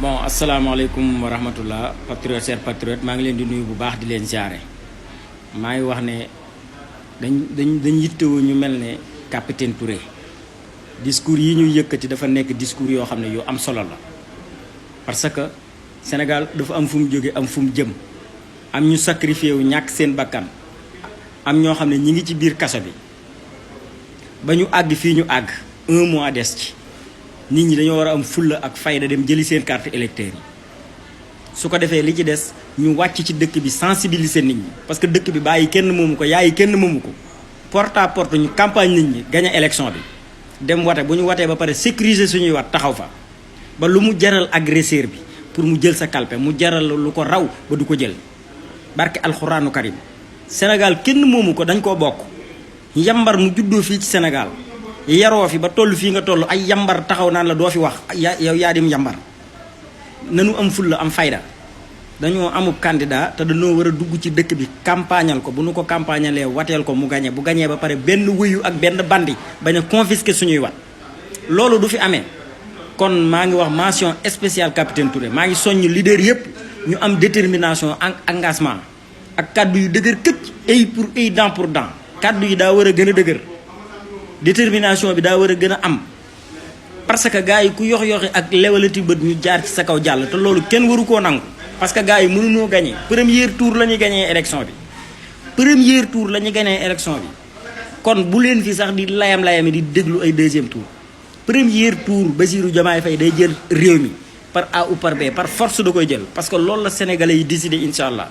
bon asalaamaaleykum wa rahmatullah patriote cher patriote maa ngi leen di nuyu bu baax di leen jaare maa ngi wax ne dañ yittewoo ñu mel ne capitaine Touré discours yi ñu yëkkati dafa nekk discours yoo xam ne yu am solo la parce que Sénégal dafa am fu mu jóge am fu mu jëm am ñu sacrifié wu ñàkk seen bakkan am ñoo xam ne ñi ngi ci biir kaso bi ba ñu àgg fii ñu àgg 1 mois des ci nit ñi dañoo war a am fulla ak fayda dem jëli seen carte électeur yi su ko defee li ci des ñu wàcc ci dëkk bi sensibiliser nit ñi parce que dëkk bi bàyyi kenn moomu ko yaayi kenn moomu ko porte à porte ñu campagne nit ñi gagné élection bi dem wate bu ñu watee ba pare sécuriser suñuy wat taxaw fa ba lu mu jaral agresseur bi pour mu jël sa kalpe mu jaral lu ko raw ba du ko jël barke alxuraanu karim Sénégal kenn moomu ko dañ koo bokk yambar mu juddoo fii ci Sénégal yaroo fi ba toll fii nga toll ay yambar taxaw naan la doo fi wax yow yaa dim yambar nanu am fulla am fayda dañoo amub candidat te dañoo war a dugg ci dëkk bi campagnal ko bu nu ko campagnalee wateel ko mu gañe bu gañee ba pare benn wëyu ak benn bandi bañ a confisquer suñuy wat loolu du fi amee kon maa ngi wax mention spéciale capitaine Touré maa ngi soññ leader yëpp ñu am détermination engagement ak kaddu yu dëgër këcc œil pour œil dent pour dent kaddu yi daa war a gën a dëgër détermination bi daa war a gën a am parce que gars yi ku yox-yoxi ak lewalati bët ñu jaar ci sa kaw jàll te loolu kenn waru koo nangu parce que gars yi mënuñoo gagné premier tour la ñuy gagné élection bi premier tour la ñuy gagné élection bi kon bu leen fi sax di layam-layami di déglu ay deuxième tour premier tour Bassirou Diomaye Faye day jël réew mi par A ou par B par force da koy jël parce que loolu la sénégalais yi décidé incha allah